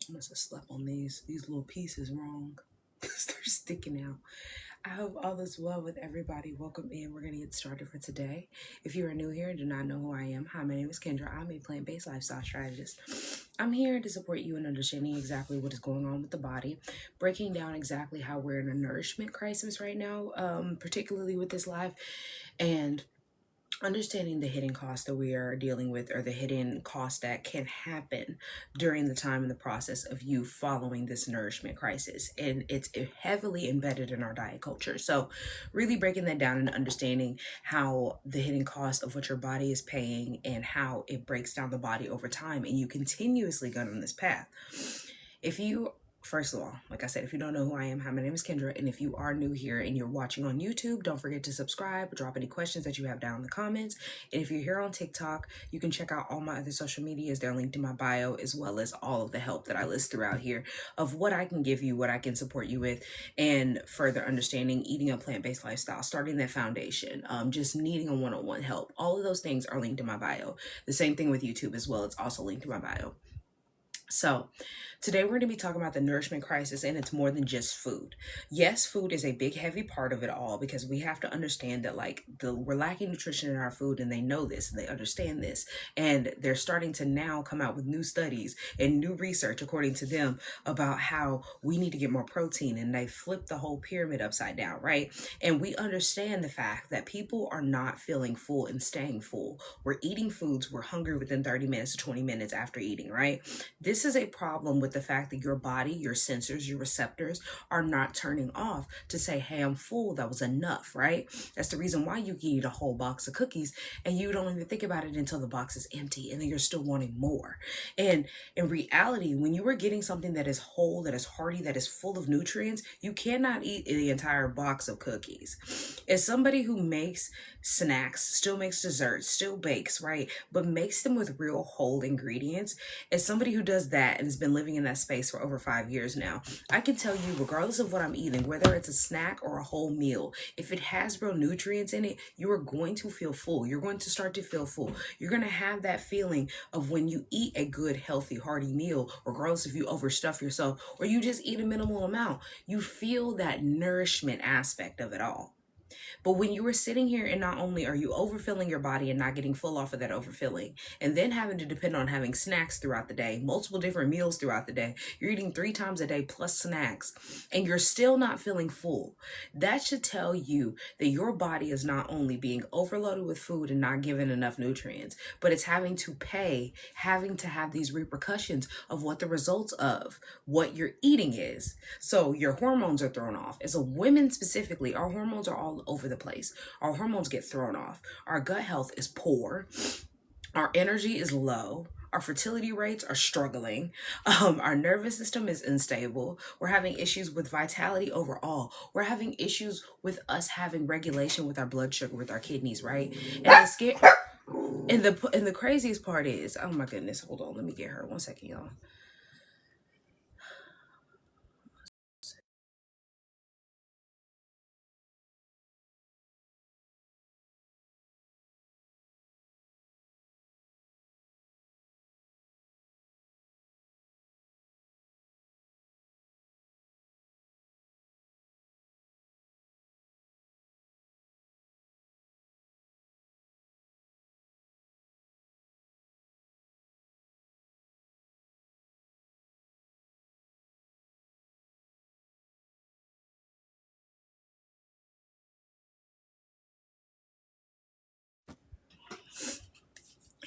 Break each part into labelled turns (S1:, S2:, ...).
S1: I must have slept on these little pieces wrong because they're sticking out. I hope all is well with everybody. Welcome in. We're going to get started for today. If you are new here and do not know who I am, hi, my name is Kendra. I'm a plant-based lifestyle strategist. I'm here to support you in understanding exactly what is going on with the body, breaking down exactly how we're in a nourishment crisis right now, particularly with this life, and understanding the hidden costs that we are dealing with, or the hidden costs that can happen during the time and the process of you following this nourishment crisis. And it's heavily embedded in our diet culture. So really breaking that down and understanding how the hidden cost of what your body is paying and how it breaks down the body over time, and you continuously go on this path. If you First of all, like I said, if you don't know who I am, hi, my name is Kendra. And if you are new here and you're watching on YouTube, don't forget to subscribe, drop any questions that you have down in the comments. And if you're here on TikTok, you can check out all my other social medias. They're linked in my bio, as well as all of the help that I list throughout here of what I can give you, what I can support you with, and further understanding eating a plant-based lifestyle, starting that foundation, just needing a one-on-one help. All of those things are linked in my bio. The same thing with YouTube as well. It's also linked in my bio. So today we're going to be talking about the nourishment crisis, and it's more than just food. Yes, food is a big, heavy part of it all, because we have to understand that we're lacking nutrition in our food, and they know this and they understand this, and they're starting to now come out with new studies and new research, according to them, about how we need to get more protein, and they flip the whole pyramid upside down, right? And we understand the fact that people are not feeling full and staying full. We're eating foods, we're hungry within 30 minutes to 20 minutes after eating, right? This is a problem with the fact that your body, your sensors, your receptors are not turning off to say, hey, I'm full, that was enough, right? That's the reason why you can eat a whole box of cookies and you don't even think about it until the box is empty, and then you're still wanting more. And in reality, when you are getting something that is whole, that is hearty, that is full of nutrients, you cannot eat the entire box of cookies. As somebody who makes snacks, still makes desserts, still bakes, right, but makes them with real whole ingredients, as somebody who does that and has been living in that space for over 5 years now, I can tell you, regardless of what I'm eating, whether it's a snack or a whole meal, if it has real nutrients in it, you are going to feel full. You're going to start to feel full. You're going to have that feeling of when you eat a good, healthy, hearty meal, regardless if you overstuff yourself or you just eat a minimal amount, you feel that nourishment aspect of it all. But when you were sitting here and not only are you overfilling your body and not getting full off of that overfilling, and then having to depend on having snacks throughout the day, multiple different meals throughout the day, you're eating 3 times a day plus snacks, and you're still not feeling full, that should tell you that your body is not only being overloaded with food and not given enough nutrients, but it's having to have these repercussions of what the results of what you're eating is. So your hormones are thrown off. As a woman specifically, our hormones are all over the place. Our hormones get thrown off. Our gut health is poor. Our energy is low. Our fertility rates are struggling. Our nervous system is unstable. We're having issues with vitality overall. We're having issues with us having regulation with our blood sugar, with our kidneys, right? And the craziest part is, oh my goodness, hold on, let me get her 1 second, y'all.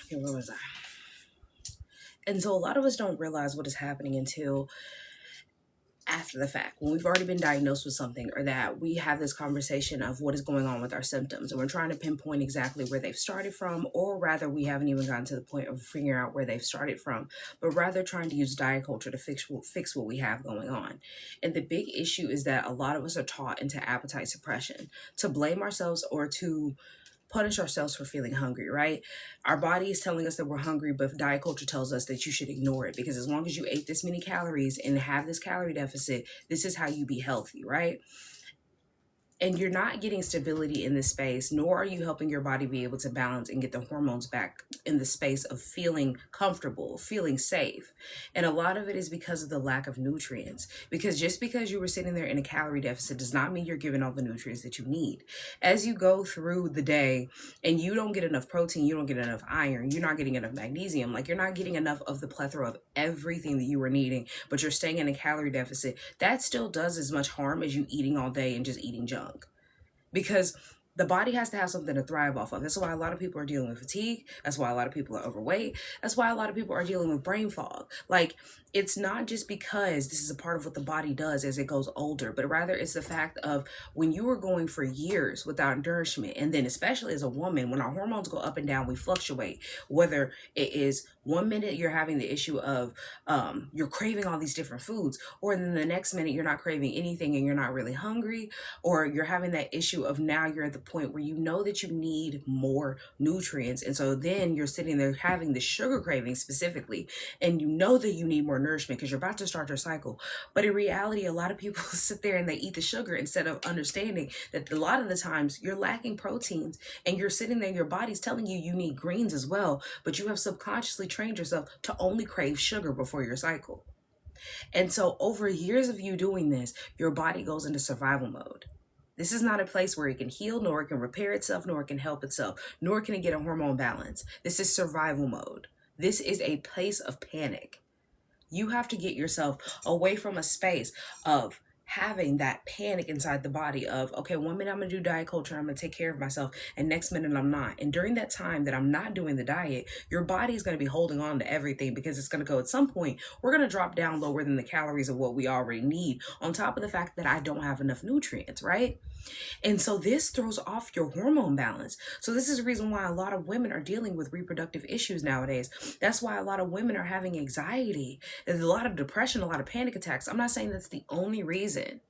S1: Okay, where was I? And so a lot of us don't realize what is happening until after the fact, when we've already been diagnosed with something, or that we have this conversation of what is going on with our symptoms, and we're trying to pinpoint exactly where they've started from, or rather we haven't even gotten to the point of figuring out where they've started from, but rather trying to use diet culture to fix what we have going on. And the big issue is that a lot of us are taught into appetite suppression, to blame ourselves or to punish ourselves for feeling hungry, right? Our body is telling us that we're hungry, but diet culture tells us that you should ignore it, because as long as you ate this many calories and have this calorie deficit, this is how you be healthy, right? And you're not getting stability in this space, nor are you helping your body be able to balance and get the hormones back in the space of feeling comfortable, feeling safe. And a lot of it is because of the lack of nutrients. Because just because you were sitting there in a calorie deficit does not mean you're giving all the nutrients that you need. As you go through the day and you don't get enough protein, you don't get enough iron, you're not getting enough magnesium, like you're not getting enough of the plethora of everything that you were needing, but you're staying in a calorie deficit, that still does as much harm as you eating all day and just eating junk. Because the body has to have something to thrive off of. That's why a lot of people are dealing with fatigue. That's why a lot of people are overweight. That's why a lot of people are dealing with brain fog. Like, it's not just because this is a part of what the body does as it goes older, but rather it's the fact of when you were going for years without nourishment, and then especially as a woman, when our hormones go up and down, we fluctuate. Whether it is 1 minute you're having the issue of you're craving all these different foods, or then the next minute you're not craving anything and you're not really hungry, or you're having that issue of now you're at the point where you know that you need more nutrients, and so then you're sitting there having the sugar craving specifically, and you know that you need more nourishment because you're about to start your cycle. But in reality, a lot of people sit there and they eat the sugar instead of understanding that a lot of the times you're lacking proteins, and you're sitting there, your body's telling you you need greens as well, but you have subconsciously trained yourself to only crave sugar before your cycle. And so over years of you doing this, your body goes into survival mode. This is not a place where it can heal, nor it can repair itself, nor it can help itself, nor can it get a hormone balance. This is survival mode. This is a place of panic. You have to get yourself away from a space of having that panic inside the body of, okay, 1 minute I'm going to do diet culture, I'm going to take care of myself, and next minute I'm not. And during that time that I'm not doing the diet, your body is going to be holding on to everything because it's going to go at some point, we're going to drop down lower than the calories of what we already need, on top of the fact that I don't have enough nutrients, right? And so this throws off your hormone balance. So this is the reason why a lot of women are dealing with reproductive issues nowadays. That's why a lot of women are having anxiety. There's a lot of depression, a lot of panic attacks. I'm not saying that's the only reason.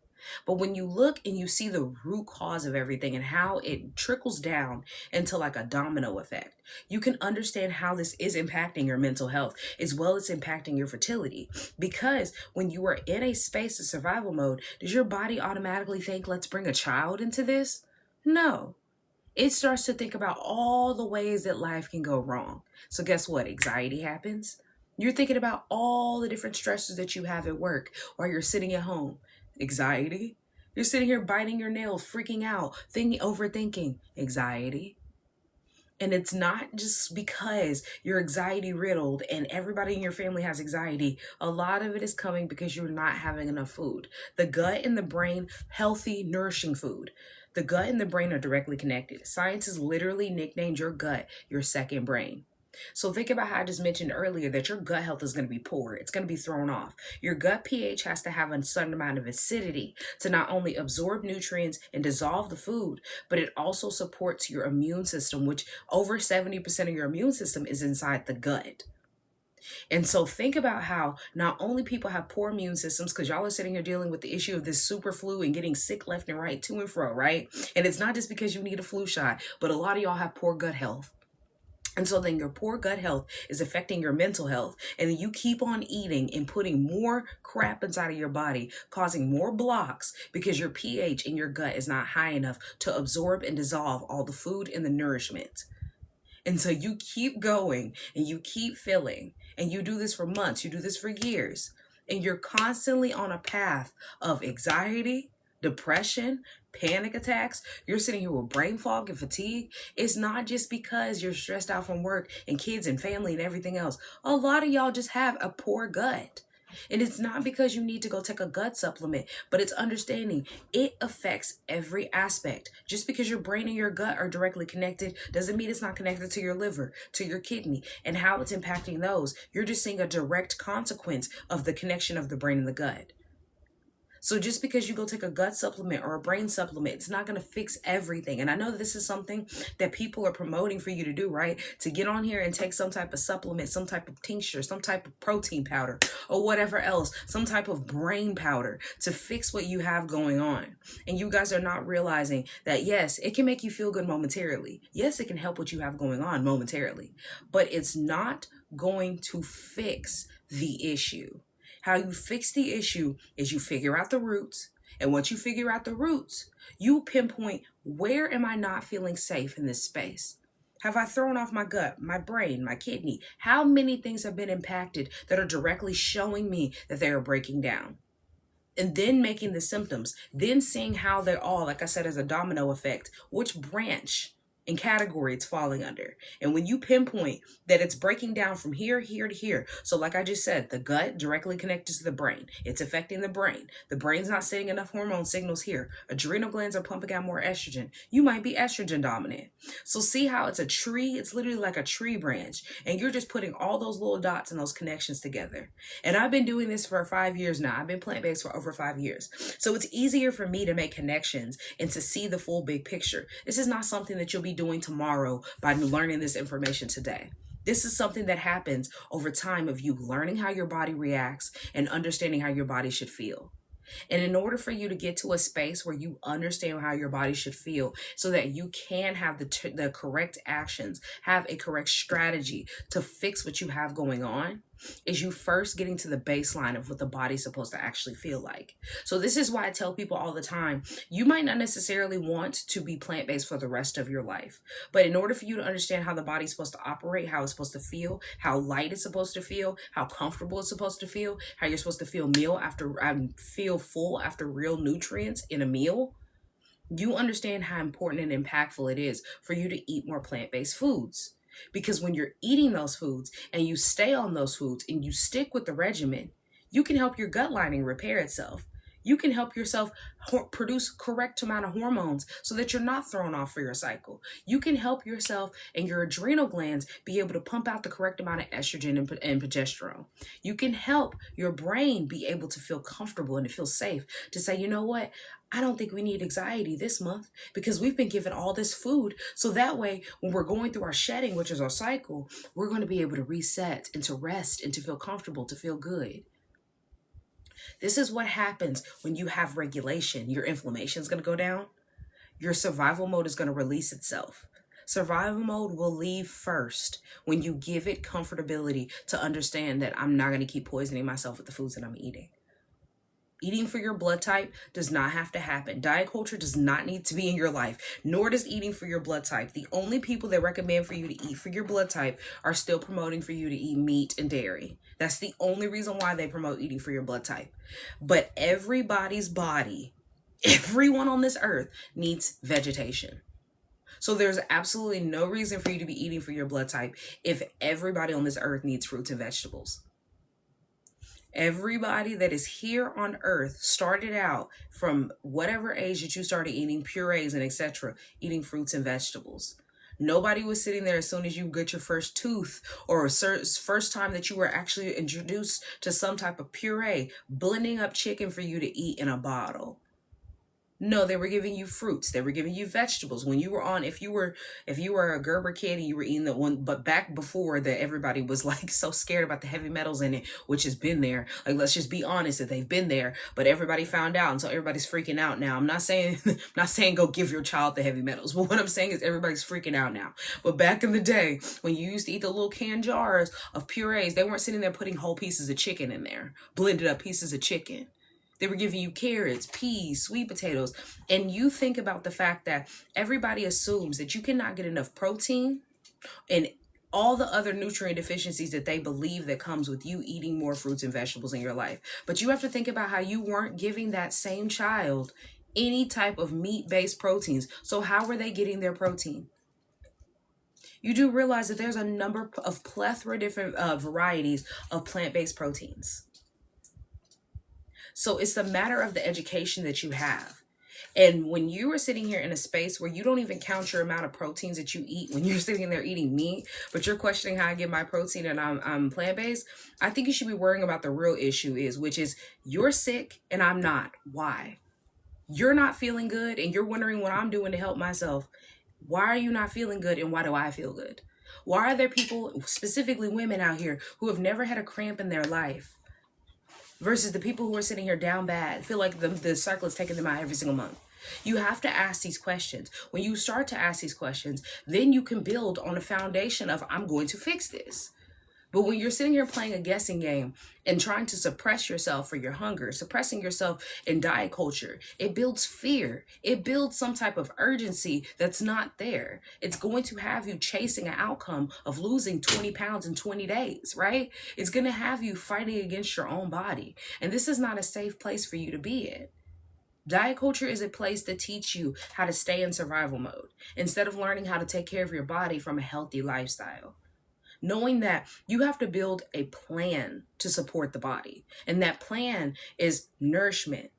S1: But when you look and you see the root cause of everything and how it trickles down into like a domino effect, you can understand how this is impacting your mental health as well as impacting your fertility. Because when you are in a space of survival mode, does your body automatically think, let's bring a child into this? No. It starts to think about all the ways that life can go wrong. So guess what? Anxiety happens. You're thinking about all the different stresses that you have at work while you're sitting at home. Anxiety. You're sitting here biting your nails, freaking out, overthinking. Anxiety. And it's not just because you're anxiety riddled and everybody in your family has anxiety. A lot of it is coming because you're not having enough food. The gut and the brain, healthy, nourishing food. The gut and the brain are directly connected. Science has literally nicknamed your gut your second brain. So think about how I just mentioned earlier that your gut health is going to be poor. It's going to be thrown off. Your gut pH has to have a certain amount of acidity to not only absorb nutrients and dissolve the food, but it also supports your immune system, which over 70% of your immune system is inside the gut. And so think about how not only people have poor immune systems, because y'all are sitting here dealing with the issue of this super flu and getting sick left and right, to and fro, right? And it's not just because you need a flu shot, but a lot of y'all have poor gut health. And so then your poor gut health is affecting your mental health. And then you keep on eating and putting more crap inside of your body, causing more blocks because your pH in your gut is not high enough to absorb and dissolve all the food and the nourishment. And so you keep going and you keep filling, and you do this for months, you do this for years, and you're constantly on a path of anxiety, depression, panic attacks. You're sitting here with brain fog and fatigue. It's not just because you're stressed out from work and kids and family and everything else. A lot of y'all just have a poor gut. And it's not because you need to go take a gut supplement, but it's understanding it affects every aspect. Just because your brain and your gut are directly connected doesn't mean it's not connected to your liver, to your kidney, and how it's impacting those. You're just seeing a direct consequence of the connection of the brain and the gut. So just because you go take a gut supplement or a brain supplement, it's not going to fix everything. And I know this is something that people are promoting for you to do, right? To get on here and take some type of supplement, some type of tincture, some type of protein powder, or whatever else, some type of brain powder to fix what you have going on. And you guys are not realizing that, yes, it can make you feel good momentarily. Yes, it can help what you have going on momentarily, but it's not going to fix the issue. How you fix the issue is you figure out the roots And once you figure out the roots, you pinpoint, where am I not feeling safe in this space? Have I thrown off my gut, my brain, my kidney? How many things have been impacted that are directly showing me that they are breaking down? And then making the symptoms, then seeing how they're all, like I said, as a domino effect, which branch and category it's falling under. And when you pinpoint that it's breaking down from here, here to here. So like I just said, the gut directly connected to the brain. It's affecting the brain. The brain's not sending enough hormone signals here. Adrenal glands are pumping out more estrogen. You might be estrogen dominant. So see how it's a tree? It's literally like a tree branch. And you're just putting all those little dots and those connections together. And I've been doing this for 5 years now. I've been plant-based for over 5 years. So it's easier for me to make connections and to see the full big picture. This is not something that you'll be doing tomorrow by learning this information today. This is something that happens over time of you learning how your body reacts and understanding how your body should feel. And in order for you to get to a space where you understand how your body should feel so that you can have the correct actions, have a correct strategy to fix what you have going on, is you first getting to the baseline of what the body's supposed to actually feel like. So this is why I tell people all the time, you might not necessarily want to be plant-based for the rest of your life. But in order for you to understand how the body's supposed to operate, how it's supposed to feel, how light it's supposed to feel, how comfortable it's supposed to feel, how you're supposed to feel feel full after real nutrients in a meal, you understand how important and impactful it is for you to eat more plant-based foods. Because when you're eating those foods and you stay on those foods and you stick with the regimen, you can help your gut lining repair itself. You can help yourself produce correct amount of hormones so that you're not thrown off for your cycle. You can help yourself and your adrenal glands be able to pump out the correct amount of estrogen and progesterone. You can help your brain be able to feel comfortable and to feel safe to say, you know what? I don't think we need anxiety this month because we've been given all this food. So that way, when we're going through our shedding, which is our cycle, we're going to be able to reset and to rest and to feel comfortable, to feel good. This is what happens when you have regulation. Your inflammation is going to go down. Your survival mode is going to release itself. Survival mode will leave first when you give it comfortability to understand that I'm not going to keep poisoning myself with the foods that I'm eating. Eating for your blood type does not have to happen. Diet culture does not need to be in your life, nor does eating for your blood type. The only people that recommend for you to eat for your blood type are still promoting for you to eat meat and dairy. That's the only reason why they promote eating for your blood type. But everybody's body, everyone on this earth needs vegetation. So there's absolutely no reason for you to be eating for your blood type if everybody on this earth needs fruits and vegetables. Everybody that is here on earth started out from whatever age that you started eating purees and etc., eating fruits and vegetables. Nobody was sitting there as soon as you get your first tooth or first time that you were actually introduced to some type of puree, blending up chicken for you to eat in a bottle. No, they were giving you fruits. They were giving you vegetables. When you were on, if you were a Gerber kid and you were eating the one, but back before that, everybody was like so scared about the heavy metals in it, which has been there. Like, let's just be honest that they've been there, but everybody found out, and so everybody's freaking out now. I'm not saying go give your child the heavy metals, but what I'm saying is everybody's freaking out now. But back in the day, when you used to eat the little canned jars of purees, they weren't sitting there putting whole pieces of chicken in there, blended up pieces of chicken. They were giving you carrots, peas, sweet potatoes. And you think about the fact that everybody assumes that you cannot get enough protein and all the other nutrient deficiencies that they believe that comes with you eating more fruits and vegetables in your life. But you have to think about how you weren't giving that same child any type of meat-based proteins. So how were they getting their protein? You do realize that there's a number of plethora different varieties of plant-based proteins. So it's the matter of the education that you have. And when you are sitting here in a space where you don't even count your amount of proteins that you eat, when you're sitting there eating meat, but you're questioning how I get my protein and I'm plant-based, I think you should be worrying about the real issue which is you're sick and I'm not. Why? You're not feeling good and you're wondering what I'm doing to help myself. Why are you not feeling good and why do I feel good? Why are there people, specifically women out here, who have never had a cramp in their life? Versus the people who are sitting here down bad, feel like the cycle is taking them out every single month. You have to ask these questions. When you start to ask these questions, then you can build on a foundation of, I'm going to fix this. But when you're sitting here playing a guessing game and trying to suppress yourself for your hunger, suppressing yourself in diet culture, it builds fear. It builds some type of urgency that's not there. It's going to have you chasing an outcome of losing 20 pounds in 20 days, right? It's going to have you fighting against your own body. And this is not a safe place for you to be in. Diet culture is a place to teach you how to stay in survival mode instead of learning how to take care of your body from a healthy lifestyle. Knowing that you have to build a plan to support the body. And that plan is nourishment.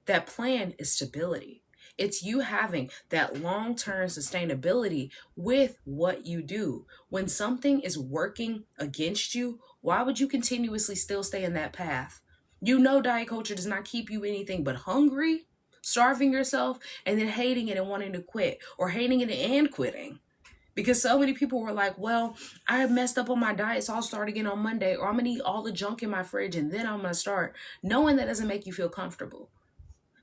S1: That plan is stability. It's you having that long-term sustainability with what you do. When something is working against you, why would you continuously still stay in that path? You know diet culture does not keep you anything but hungry, starving yourself, and then hating it and wanting to quit, or hating it and quitting. Because so many people were like, well, I messed up on my diet, so I'll start again on Monday, or I'm going to eat all the junk in my fridge and then I'm going to start. Knowing that doesn't make you feel comfortable.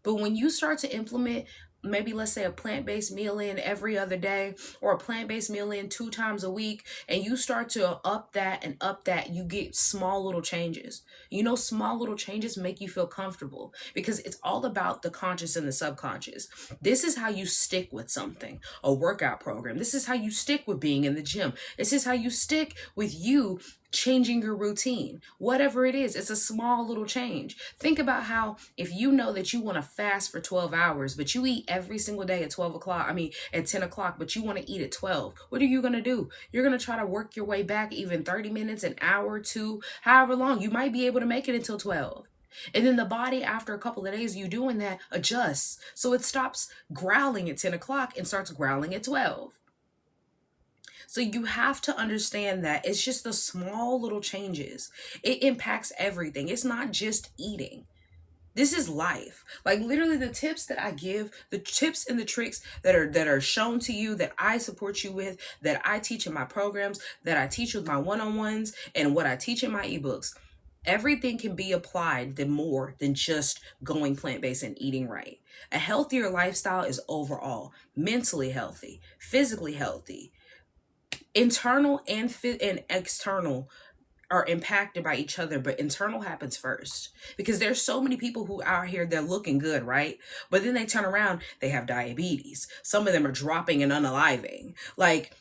S1: But when you start to implement, maybe let's say a plant-based meal in every other day, or a plant-based meal in 2 times a week, and you start to up that, you get small little changes. You know, small little changes make you feel comfortable because it's all about the conscious and the subconscious. This is how you stick with something, a workout program. This is how you stick with being in the gym. This is how you stick with you changing your routine. Whatever it is, it's a small little change. Think about how if you know that you want to fast for 12 hours, but you eat every single day at 12 o'clock, at 10 o'clock, but you want to eat at 12. What are you going to do? You're going to try to work your way back even 30 minutes, an hour, 2, however long. You might be able to make it until 12. And then the body, after a couple of days of you doing that, adjusts. So it stops growling at 10 o'clock and starts growling at 12. So you have to understand that it's just the small little changes. It impacts everything. It's not just eating. This is life. Like literally the tips that I give, the tips and the tricks that are shown to you, that I support you with, that I teach in my programs, that I teach with my one-on-ones, and what I teach in my ebooks. Everything can be applied to more than just going plant-based and eating right. A healthier lifestyle is overall mentally healthy, physically healthy. Internal and external are impacted by each other, but internal happens first because there's so many people who out here, they're looking good, right? But then they turn around, they have diabetes. Some of them are dropping and unaliving. Like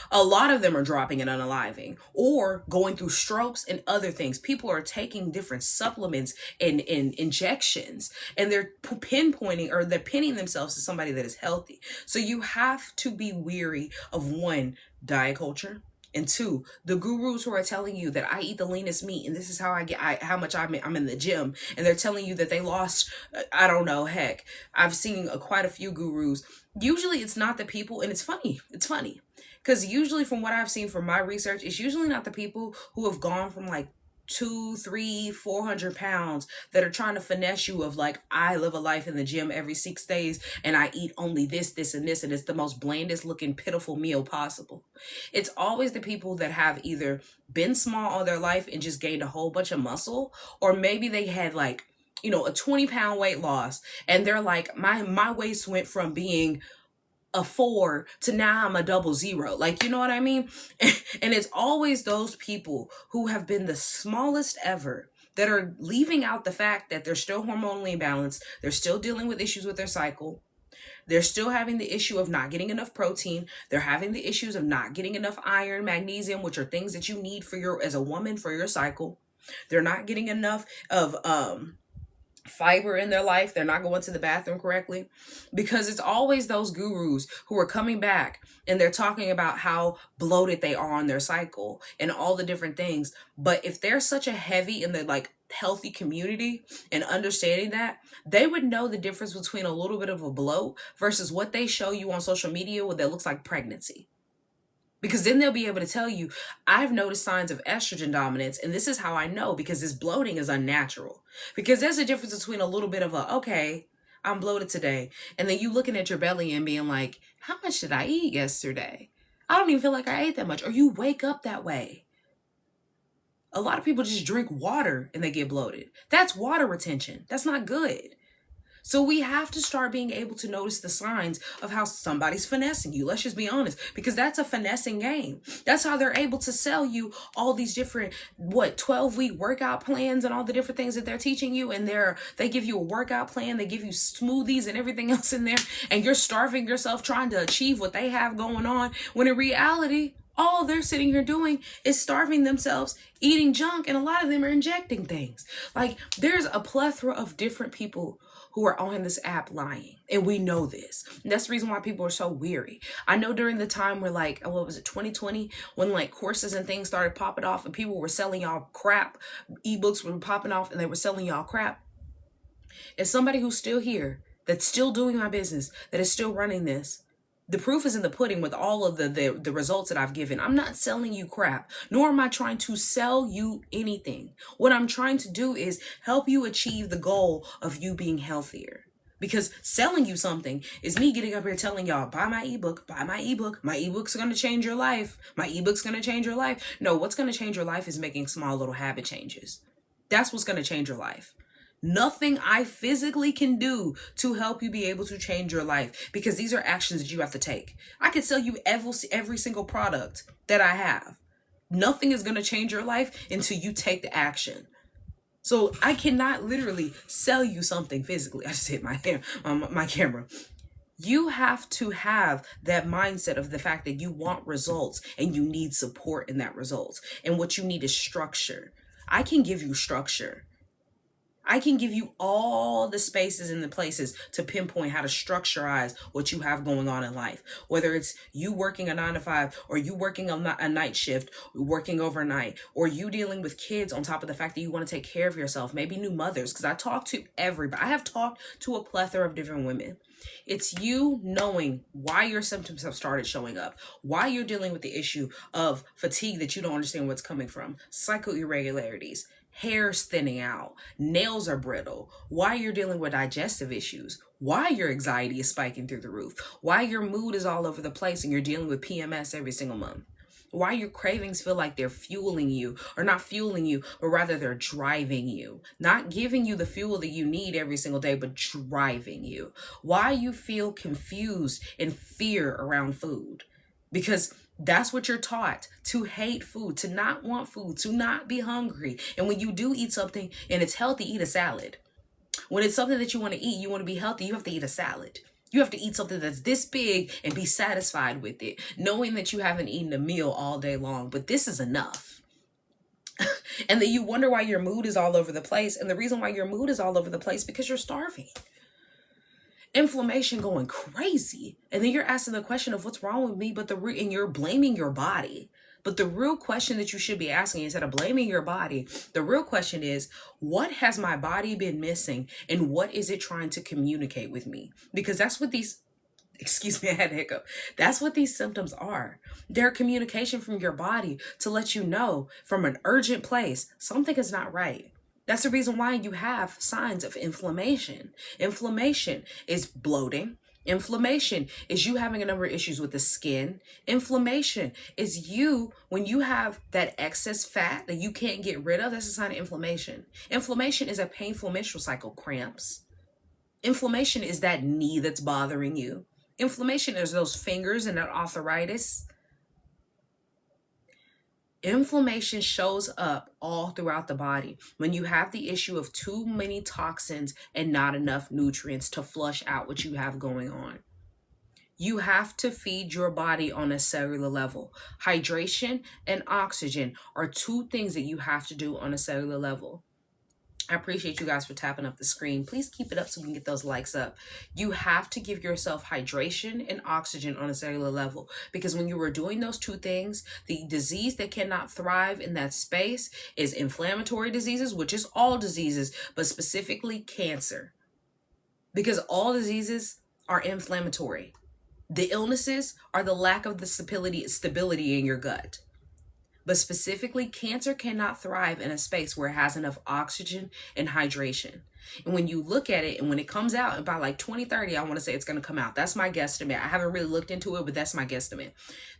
S1: a lot of them are dropping and unaliving or going through strokes and other things. People are taking different supplements and injections, and they're pinpointing or they're pinning themselves to somebody that is healthy. So you have to be weary of, 1, diet culture, and 2, the gurus who are telling you that I eat the leanest meat and this is how how much I'm in the gym, and they're telling you that they lost, I don't know, heck, I've seen quite a few gurus. Usually it's not the people, and it's funny because usually from what I've seen from my research, it's usually not the people who have gone from like 200, 300, 400 pounds that are trying to finesse you of like, I live a life in the gym every 6 days and I eat only this, this, and this, and it's the most blandest looking pitiful meal possible. It's always the people that have either been small all their life and just gained a whole bunch of muscle, or maybe they had like, a 20-pound weight loss and they're like, my waist went from being a 4 to now I'm a 00. Like, you know what I mean? And it's always those people who have been the smallest ever that are leaving out the fact that they're still hormonally imbalanced. They're still dealing with issues with their cycle. They're still having the issue of not getting enough protein. They're having the issues of not getting enough iron, magnesium, which are things that you need as a woman for your cycle. They're not getting enough of, fiber in their life. They're not going to the bathroom correctly, because it's always those gurus who are coming back and they're talking about how bloated they are on their cycle and all the different things. But if they're such a heavy in the like healthy community and understanding that, they would know the difference between a little bit of a bloat versus what they show you on social media that looks like pregnancy. Because then they'll be able to tell you, I've noticed signs of estrogen dominance, and this is how I know, because this bloating is unnatural. Because there's a difference between a little bit of okay, I'm bloated today, and then you looking at your belly and being like, how much did I eat yesterday? I don't even feel like I ate that much. Or you wake up that way. A lot of people just drink water and they get bloated. That's water retention. That's not good. So we have to start being able to notice the signs of how somebody's finessing you. Let's just be honest, because that's a finessing game. That's how they're able to sell you all these different, 12-week workout plans and all the different things that they're teaching you. And they give you a workout plan. They give you smoothies and everything else in there. And you're starving yourself trying to achieve what they have going on. When in reality, all they're sitting here doing is starving themselves, eating junk, and a lot of them are injecting things. Like, there's a plethora of different people who are on this app lying, and we know this. And that's the reason why people are so weary. I know during the time where, like, what was it, 2020, when like courses and things started popping off and people were selling y'all crap, ebooks were popping off and they were selling y'all crap. As somebody who's still here, that's still doing my business, that is still running this, the proof is in the pudding with all of the results that I've given. I'm not selling you crap, nor am I trying to sell you anything. What I'm trying to do is help you achieve the goal of you being healthier. Because selling you something is me getting up here telling y'all, buy my ebook, buy my ebook. My ebook's going to change your life. My ebook's going to change your life. No, what's going to change your life is making small little habit changes. That's what's going to change your life. Nothing I physically can do to help you be able to change your life, because these are actions that you have to take. I could sell you every single product that I have. Nothing is going to change your life until you take the action. So I cannot literally sell you something physically. I just hit my camera. You have to have that mindset of the fact that you want results and you need support in that results. And what you need is structure. I can give you structure. I can give you all the spaces and the places to pinpoint how to structureize what you have going on in life. Whether it's you working a 9-to-5, or you working a night shift, working overnight, or you dealing with kids on top of the fact that you want to take care of yourself, maybe new mothers, because I talk to everybody. I have talked to a plethora of different women. It's you knowing why your symptoms have started showing up, why you're dealing with the issue of fatigue that you don't understand what's coming from, cycle irregularities, hair's thinning out, nails are brittle, why you're dealing with digestive issues, why your anxiety is spiking through the roof, why your mood is all over the place and you're dealing with PMS every single month, why your cravings feel like they're fueling you, or not fueling you, but rather they're driving you, not giving you the fuel that you need every single day, but driving you, why you feel confused and fear around food, because that's what you're taught, to hate food, to not want food, to not be hungry. And when you do eat something and it's healthy, eat a salad. When it's something that you want to eat, you want to be healthy, you have to eat a salad. You have to eat something that's this big and be satisfied with it, knowing that you haven't eaten a meal all day long, but this is enough. And then you wonder why your mood is all over the place. And the reason why your mood is all over the place, because you're starving. Inflammation going crazy. And then you're asking the question of what's wrong with me, and you're blaming your body. But the real question that you should be asking, instead of blaming your body, the real question is, what has my body been missing and what is it trying to communicate with me? Because that's what these, excuse me, I had a hiccup. That's what these symptoms are. They're communication from your body to let you know from an urgent place, something is not right. That's the reason why you have signs of inflammation. Inflammation is bloating. Inflammation is you having a number of issues with the skin. Inflammation is you, when you have that excess fat that you can't get rid of, that's a sign of inflammation. Inflammation is a painful menstrual cycle, cramps. Inflammation is that knee that's bothering you. Inflammation is those fingers and that arthritis. Inflammation shows up all throughout the body when you have the issue of too many toxins and not enough nutrients to flush out what you have going on. You have to feed your body on a cellular level. Hydration and oxygen are two things that you have to do on a cellular level. I appreciate you guys for tapping up the screen. Please keep it up so we can get those likes up. You have to give yourself hydration and oxygen on a cellular level, because when you are doing those two things, the disease that cannot thrive in that space is inflammatory diseases, which is all diseases, but specifically cancer, because all diseases are inflammatory. The illnesses are the lack of the stability in your gut. But specifically, cancer cannot thrive in a space where it has enough oxygen and hydration. And when you look at it, and when it comes out by like 2030, I want to say it's going to come out. That's my guesstimate. I haven't really looked into it, but that's my guesstimate.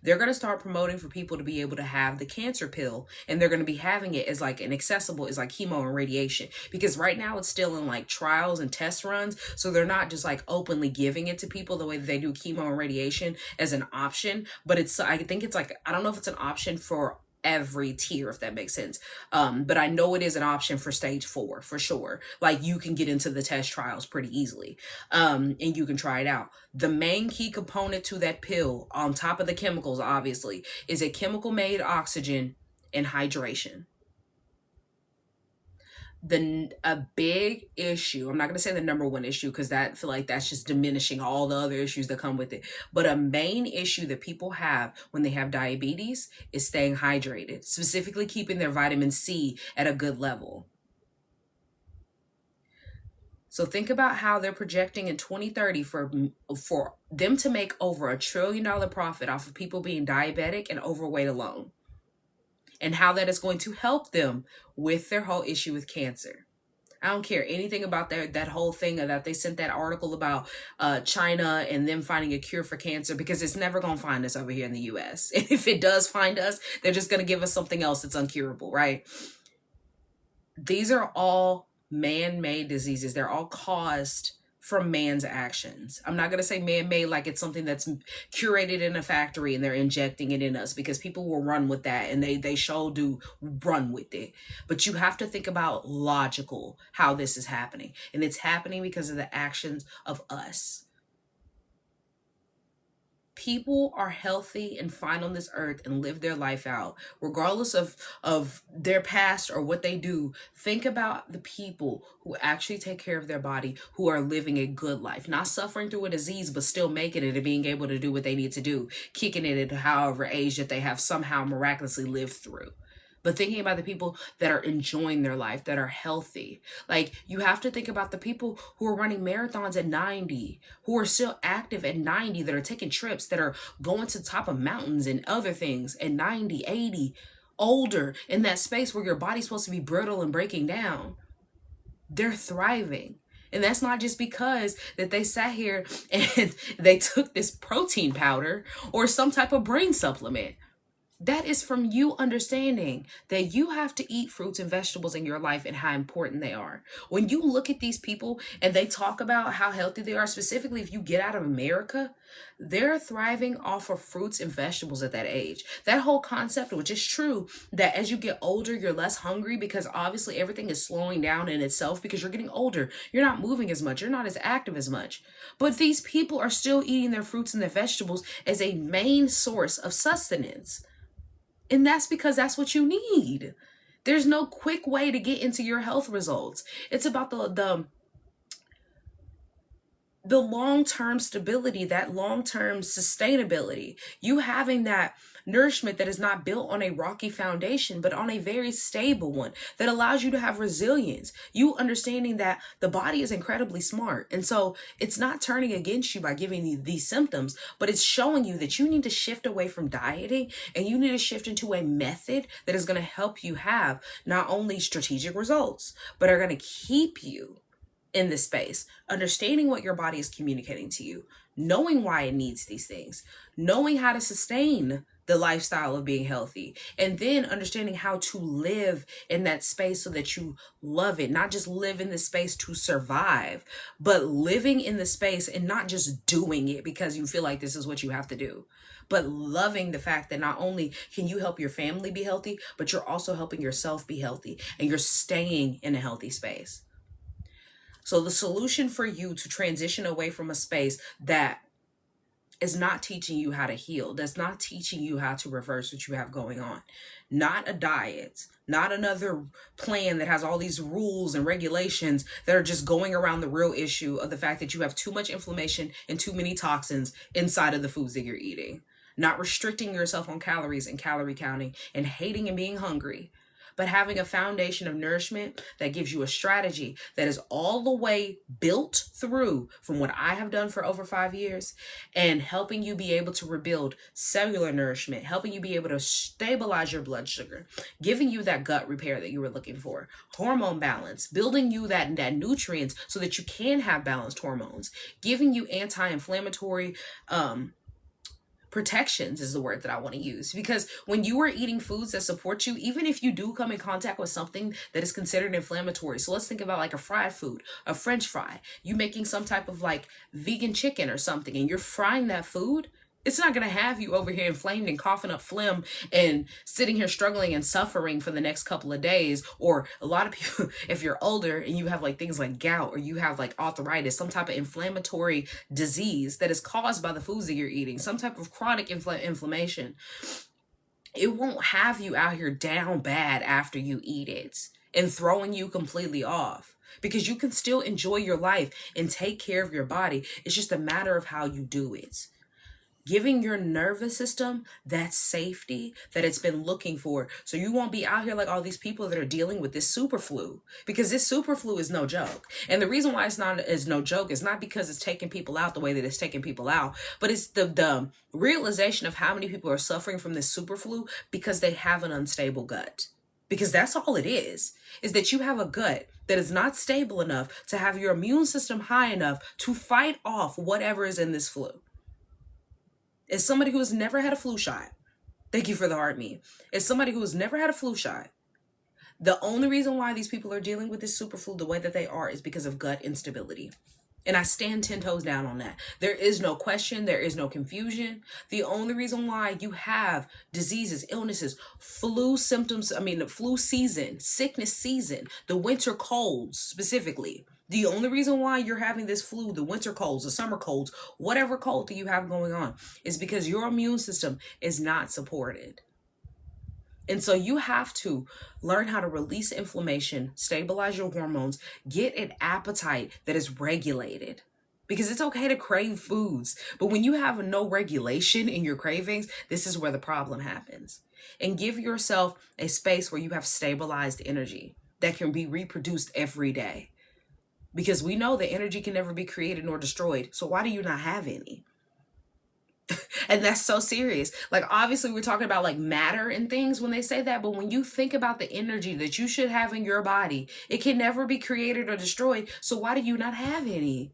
S1: They're going to start promoting for people to be able to have the cancer pill, and they're going to be having it as like an accessible, as like chemo and radiation, because right now it's still in like trials and test runs. So they're not just like openly giving it to people the way that they do chemo and radiation as an option, but I think it's like, I don't know if it's an option for every tier, if that makes sense. But I know it is an option for stage 4 for sure. Like you can get into the test trials pretty easily, and you can try it out. The main key component to that pill, on top of the chemicals, obviously, is a chemical made oxygen and hydration. A big issue, I'm not going to say the number one issue, because that, I feel like that's just diminishing all the other issues that come with it, but a main issue that people have when they have diabetes is staying hydrated, specifically keeping their vitamin C at a good level. So think about how they're projecting in 2030 for them to make over $1 trillion profit off of people being diabetic and overweight alone, and how that is going to help them with their whole issue with cancer. I don't care anything about that whole thing that they sent that article about China and them finding a cure for cancer, because it's never going to find us over here in the US. And if it does find us, they're just going to give us something else that's uncurable, right? These are all man-made diseases. They're all caused from man's actions. I'm not going to say man-made like it's something that's curated in a factory and they're injecting it in us, because people will run with that, and they sure do run with it. But you have to think about logical how this is happening. And it's happening because of the actions of us. People are healthy and fine on this earth and live their life out, regardless of their past or what they do. Think about the people who actually take care of their body, who are living a good life, not suffering through a disease, but still making it and being able to do what they need to do, kicking it at however age that they have somehow miraculously lived through. But thinking about the people that are enjoying their life, that are healthy. Like, you have to think about the people who are running marathons at 90, who are still active at 90, that are taking trips, that are going to the top of mountains and other things at 90, 80, older, in that space where your body's supposed to be brittle and breaking down. They're thriving. And that's not just because that they sat here and they took this protein powder or some type of brain supplement. That is from you understanding that you have to eat fruits and vegetables in your life and how important they are. When you look at these people and they talk about how healthy they are, specifically if you get out of America, they're thriving off of fruits and vegetables at that age. That whole concept, which is true, that as you get older, you're less hungry, because obviously everything is slowing down in itself because you're getting older. You're not moving as much. You're not as active as much. But these people are still eating their fruits and their vegetables as a main source of sustenance. And that's because that's what you need. There's no quick way to get into your health results. It's about the long-term stability, that long-term sustainability. You having that nourishment that is not built on a rocky foundation, but on a very stable one that allows you to have resilience. You understanding that the body is incredibly smart. And so it's not turning against you by giving you these symptoms, but it's showing you that you need to shift away from dieting, and you need to shift into a method that is going to help you have not only strategic results, but are going to keep you in this space, understanding what your body is communicating to you, knowing why it needs these things, knowing how to sustain the lifestyle of being healthy, and then understanding how to live in that space so that you love it. Not just live in the space to survive, but living in the space and not just doing it because you feel like this is what you have to do, but loving the fact that not only can you help your family be healthy, but you're also helping yourself be healthy, and you're staying in a healthy space. So the solution for you to transition away from a space that is not teaching you how to heal, that's not teaching you how to reverse what you have going on, not a diet, not another plan that has all these rules and regulations that are just going around the real issue of the fact that you have too much inflammation and too many toxins inside of the foods that you're eating, not restricting yourself on calories and calorie counting and hating and being hungry, but having a foundation of nourishment that gives you a strategy that is all the way built through from what I have done for over 5 years, and helping you be able to rebuild cellular nourishment, helping you be able to stabilize your blood sugar, giving you that gut repair that you were looking for, hormone balance, building you that nutrients so that you can have balanced hormones, giving you anti-inflammatory protections is the word that I want to use. Because when you are eating foods that support you, even if you do come in contact with something that is considered inflammatory, so let's think about like a fried food, a French fry, you making some type of like vegan chicken or something, and you're frying that food, it's not going to have you over here inflamed and coughing up phlegm and sitting here struggling and suffering for the next couple of days. Or a lot of people, if you're older and you have like things like gout, or you have like arthritis, some type of inflammatory disease that is caused by the foods that you're eating, some type of chronic inflammation, it won't have you out here down bad after you eat it and throwing you completely off. Because you can still enjoy your life and take care of your body. It's just a matter of how you do it. Giving your nervous system that safety that it's been looking for. So you won't be out here like all these people that are dealing with this super flu, because this super flu is no joke. And the reason why it's not is no joke is not because it's taking people out the way that it's taking people out, but it's the realization of how many people are suffering from this super flu because they have an unstable gut. Because that's all it is that you have a gut that is not stable enough to have your immune system high enough to fight off whatever is in this flu. As somebody who has never had a flu shot, thank you for the heart me. As somebody who has never had a flu shot, the only reason why these people are dealing with this super flu the way that they are is because of gut instability. And I stand 10 toes down on that. There is no question. There is no confusion. The only reason why you have diseases, illnesses, flu symptoms, the flu season, sickness season, the winter colds specifically. The only reason why you're having this flu, the winter colds, the summer colds, whatever cold that you have going on, is because your immune system is not supported. And so you have to learn how to release inflammation, stabilize your hormones, get an appetite that is regulated. Because it's okay to crave foods, but when you have no regulation in your cravings, this is where the problem happens. And give yourself a space where you have stabilized energy that can be reproduced every day. Because we know that energy can never be created nor destroyed. So why do you not have any? And that's so serious. Like, obviously we're talking about like matter and things when they say that, but when you think about the energy that you should have in your body, it can never be created or destroyed. So why do you not have any?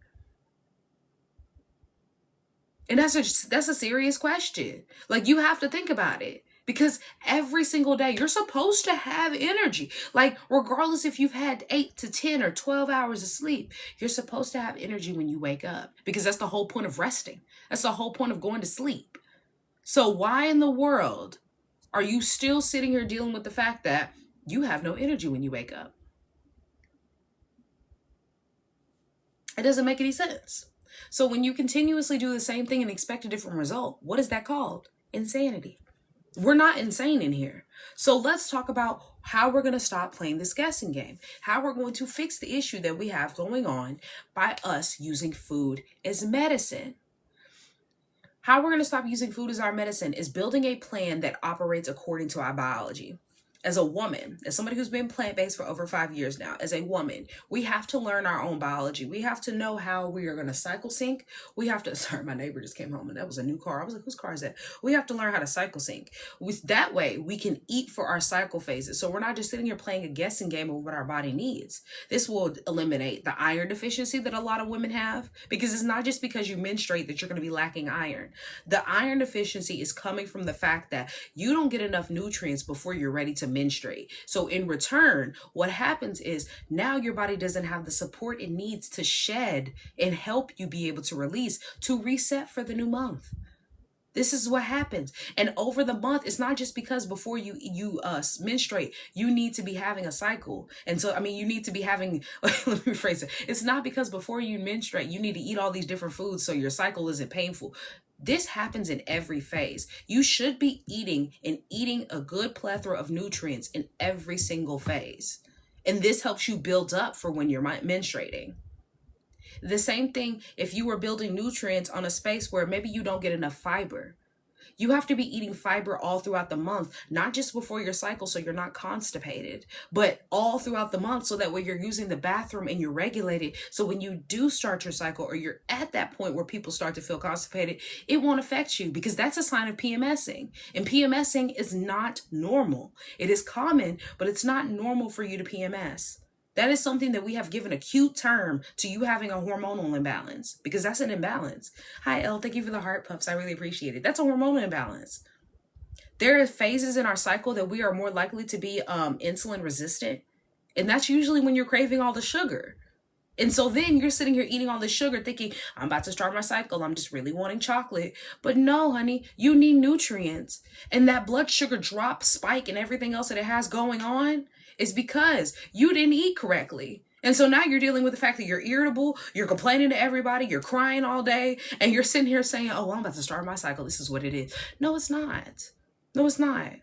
S1: And that's a serious question. Like, you have to think about it. Because every single day you're supposed to have energy. Like, regardless if you've had 8 to 10 or 12 hours of sleep, you're supposed to have energy when you wake up. Because that's the whole point of resting. That's the whole point of going to sleep. So why in the world are you still sitting here dealing with the fact that you have no energy when you wake up? It doesn't make any sense. So when you continuously do the same thing and expect a different result, what is that called? Insanity. We're not insane in here. So let's talk about how we're going to stop playing this guessing game. How we're going to fix the issue that we have going on by us using food as medicine. How we're going to stop using food as our medicine is building a plan that operates according to our biology. As a woman, as somebody who's been plant-based for over 5 years now, as a woman, we have to learn our own biology. We have to know how we are going to cycle sync. We have to, sorry, my neighbor just came home and that was a new car. I was like, whose car is that? We have to learn how to cycle sync. That way, we can eat for our cycle phases. So we're not just sitting here playing a guessing game of what our body needs. This will eliminate the iron deficiency that a lot of women have, because it's not just because you menstruate that you're going to be lacking iron. The iron deficiency is coming from the fact that you don't get enough nutrients before you're ready to menstruate. So in return, what happens is now your body doesn't have the support it needs to shed and help you be able to release, to reset for the new month. This is what happens. And over the month, it's not just because before you menstruate, you need to be having a cycle. And so, you need to be having, let me rephrase it. It's not because before you menstruate, you need to eat all these different foods so your cycle isn't painful. This happens in every phase. You should be eating a good plethora of nutrients in every single phase. And this helps you build up for when you're menstruating. The same thing if you were building nutrients on a space where maybe you don't get enough fiber. You have to be eating fiber all throughout the month, not just before your cycle so you're not constipated, but all throughout the month so that way you're using the bathroom and you're regulated. So when you do start your cycle or you're at that point where people start to feel constipated, it won't affect you because that's a sign of PMSing. And PMSing is not normal. It is common, but it's not normal for you to PMS. That is something that we have given a cute term to you having a hormonal imbalance because that's an imbalance. Hi, Elle. Thank you for the heart puffs. I really appreciate it. That's a hormonal imbalance. There are phases in our cycle that we are more likely to be insulin resistant. And that's usually when you're craving all the sugar. And so then you're sitting here eating all this sugar thinking, I'm about to start my cycle. I'm just really wanting chocolate. But no, honey, you need nutrients. And that blood sugar drop, spike, and everything else that it has going on is because you didn't eat correctly. And so now you're dealing with the fact that you're irritable, you're complaining to everybody, you're crying all day, and you're sitting here saying, oh, well, I'm about to start my cycle. This is what it is. No, it's not. No, it's not.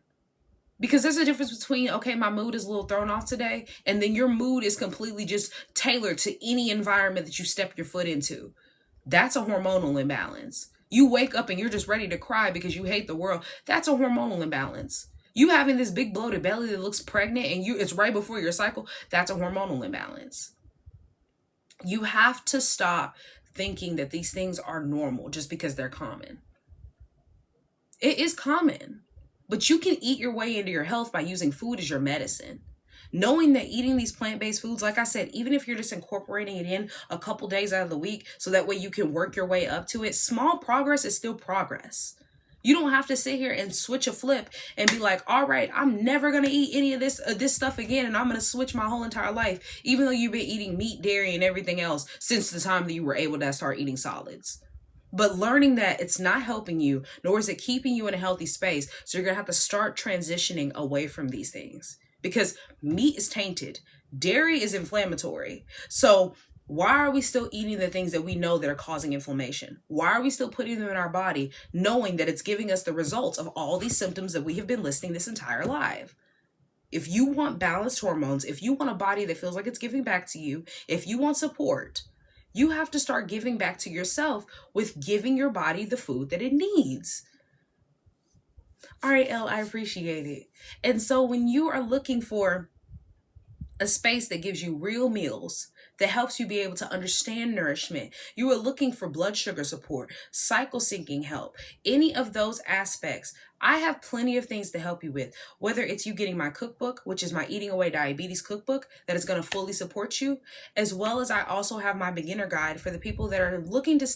S1: Because there's a difference between, okay, my mood is a little thrown off today, and then your mood is completely just tailored to any environment that you step your foot into. That's a hormonal imbalance. You wake up and you're just ready to cry because you hate the world. That's a hormonal imbalance. You having this big bloated belly that looks pregnant and it's right before your cycle, that's a hormonal imbalance. You have to stop thinking that these things are normal just because they're common. It is common, but you can eat your way into your health by using food as your medicine. Knowing that eating these plant-based foods, like I said, even if you're just incorporating it in a couple days out of the week so that way you can work your way up to it, small progress is still progress. You don't have to sit here and switch a flip and be like, all right, I'm never going to eat any of this stuff again. And I'm going to switch my whole entire life, even though you've been eating meat, dairy, and everything else since the time that you were able to start eating solids. But learning that it's not helping you, nor is it keeping you in a healthy space. So you're going to have to start transitioning away from these things because meat is tainted. Dairy is inflammatory. So why are we still eating the things that we know that are causing inflammation? Why are we still putting them in our body, knowing that it's giving us the results of all these symptoms that we have been listing this entire life? If you want balanced hormones, if you want a body that feels like it's giving back to you, if you want support, you have to start giving back to yourself with giving your body the food that it needs. All right, Elle, I appreciate it. And so when you are looking for a space that gives you real meals, that helps you be able to understand nourishment, you are looking for blood sugar support, cycle syncing help, any of those aspects, I have plenty of things to help you with, whether it's you getting my cookbook, which is my Eating Away Diabetes cookbook that is going to fully support you, as well as I also have my beginner guide for the people that are looking to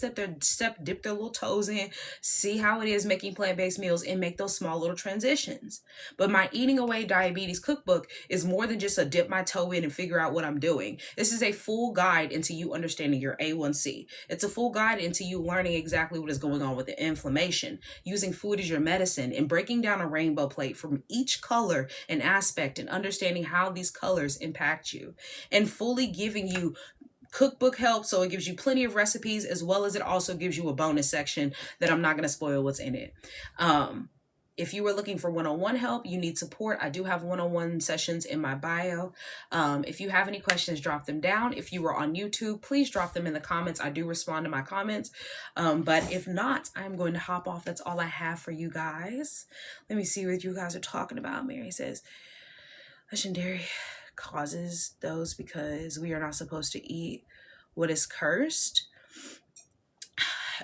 S1: dip their little toes in, see how it is making plant-based meals and make those small little transitions. But my Eating Away Diabetes cookbook is more than just a dip my toe in and figure out what I'm doing. This is a full guide into you understanding your A1C. It's a full guide into you learning exactly what is going on with the inflammation, using food as your medicine, and breaking down a rainbow plate from each color and aspect and understanding how these colors impact you, and fully giving you cookbook help. So it gives you plenty of recipes, as well as it also gives you a bonus section that I'm not going to spoil what's in it. If you were looking for one-on-one help, you need support, I do have one-on-one sessions in my bio. If you have any questions, drop them down. If you were on YouTube, please drop them in the comments. I do respond to my comments. But if not, I'm going to hop off. That's all I have for you guys. Let me see what you guys are talking about. Mary says, legendary causes those because we are not supposed to eat what is cursed.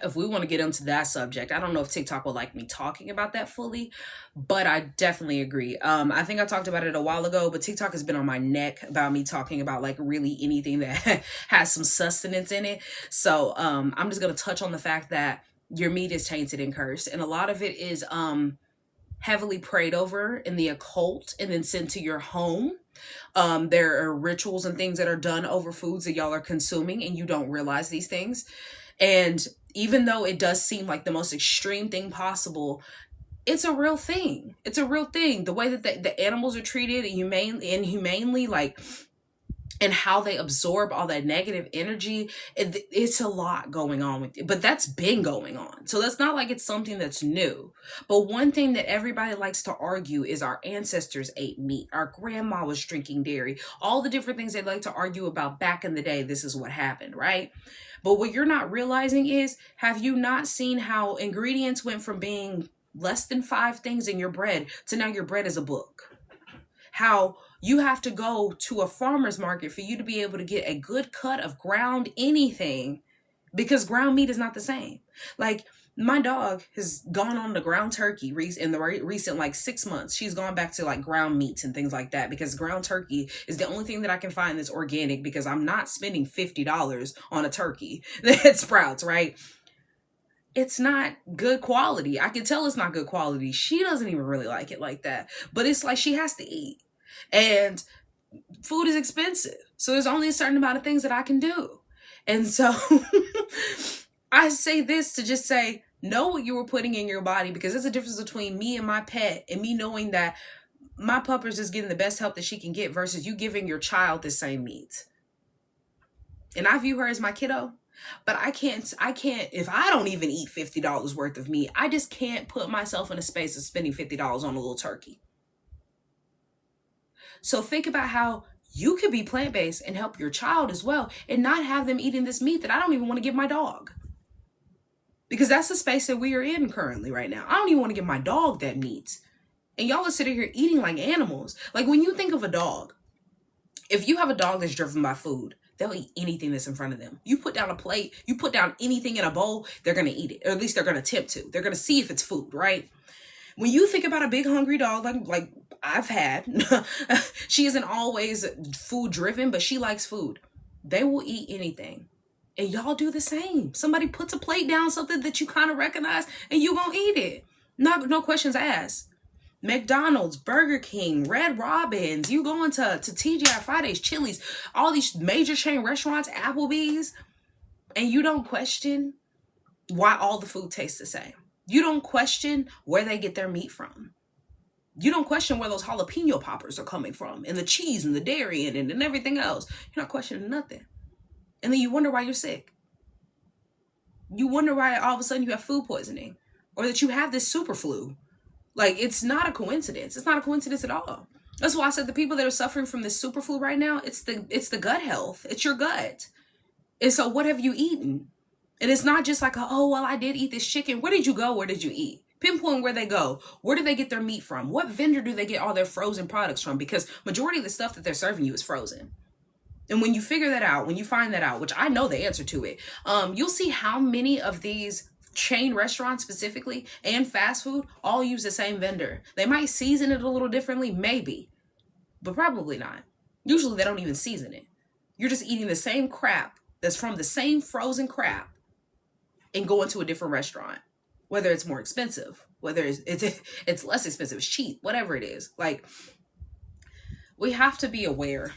S1: If we want to get into that subject, I don't know if TikTok will like me talking about that fully, but I definitely agree. I think I talked about it a while ago, but TikTok has been on my neck about me talking about like really anything that has some sustenance in it. So I'm just going to touch on the fact that your meat is tainted and cursed. And a lot of it is heavily prayed over in the occult and then sent to your home. There are rituals and things that are done over foods that y'all are consuming and you don't realize these things. And even though it does seem like the most extreme thing possible, it's a real thing. It's a real thing. The way that the animals are treated inhumanely, like, and how they absorb all that negative energy, it's a lot going on with it. But that's been going on. So that's not like it's something that's new. But one thing that everybody likes to argue is our ancestors ate meat. Our grandma was drinking dairy. All the different things they like to argue about back in the day, this is what happened, right? But what you're not realizing is, have you not seen how ingredients went from being less than 5 things in your bread to now your bread is a book. How you have to go to a farmer's market for you to be able to get a good cut of ground anything, because ground meat is not the same. Like, my dog has gone on the ground turkey in the recent like 6 months. She's gone back to like ground meats and things like that, because ground turkey is the only thing that I can find that's organic, because I'm not spending $50 on a turkey that sprouts, right? It's not good quality. I can tell it's not good quality. She doesn't even really like it like that, but it's like she has to eat, and food is expensive. So there's only a certain amount of things that I can do. And so I say this to just say, know what you were putting in your body, because there's a difference between me and my pet, and me knowing that my pupper's just getting the best help that she can get versus you giving your child the same meat. And I view her as my kiddo, but I can't, if I don't even eat $50 worth of meat, I just can't put myself in a space of spending $50 on a little turkey. So think about how you could be plant-based and help your child as well, and not have them eating this meat that I don't even want to give my dog. Because that's the space that we are in currently right now. I don't even want to give my dog that meat. And y'all are sitting here eating like animals. Like, when you think of a dog, if you have a dog that's driven by food, they'll eat anything that's in front of them. You put down a plate, you put down anything in a bowl, they're going to eat it. Or at least they're going to attempt to. They're going to see if it's food, right? When you think about a big hungry dog, like I've had, she isn't always food driven, but she likes food. They will eat anything. And y'all do the same. Somebody puts a plate down, something that you kind of recognize, and you gonna eat it. No questions asked. McDonald's, Burger King, Red Robin's, you going to TGI Fridays, Chili's, all these major chain restaurants, Applebee's, and you don't question why all the food tastes the same. You don't question where they get their meat from. You don't question where those jalapeno poppers are coming from, and the cheese and the dairy and everything else. You're not questioning nothing. And then you wonder why you're sick. You wonder why all of a sudden you have food poisoning, or that you have this super flu. Like, it's not a coincidence. It's not a coincidence at all. That's why I said the people that are suffering from this super flu right now, it's the gut health. It's your gut. And so what have you eaten? And it's not just like, oh, well, I did eat this chicken. Where did you go? Where did you eat? Pinpoint where they go. Where do they get their meat from? What vendor do they get all their frozen products from? Because majority of the stuff that they're serving you is frozen. And when you figure that out, when you find that out, which I know the answer to it, you'll see how many of these chain restaurants specifically and fast food all use the same vendor. They might season it a little differently, maybe, but probably not. Usually they don't even season it. You're just eating the same crap that's from the same frozen crap and going to a different restaurant, whether it's more expensive, whether it's less expensive, it's cheap, whatever it is. Like, we have to be aware.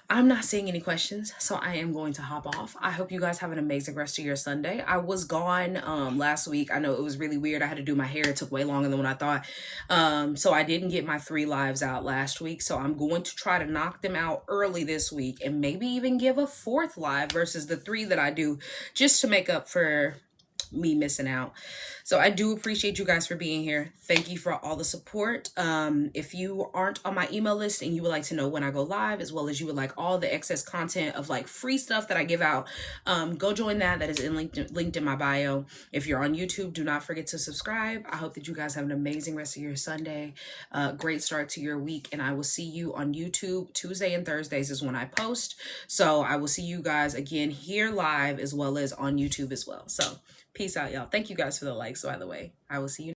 S1: I'm not seeing any questions, so I am going to hop off. I hope you guys have an amazing rest of your Sunday. I was gone last week. I know it was really weird. I had to do my hair. It took way longer than what I thought. So I didn't get my 3 lives out last week. So I'm going to try to knock them out early this week, and maybe even give a 4th live versus the 3 that I do, just to make up for me missing out. So I do appreciate you guys for being here. Thank you for all the support. If you aren't on my email list and you would like to know when I go live, as well as you would like all the excess content of like free stuff that I give out, go join that. That is linked in my bio. If you're on YouTube, do not forget to subscribe. I hope that you guys have an amazing rest of your Sunday. Great start to your week. And I will see you on YouTube. Tuesday and Thursdays is when I post. So I will see you guys again here live, as well as on YouTube as well. So peace out, y'all. Thank you guys for the likes, by the way. I will see you.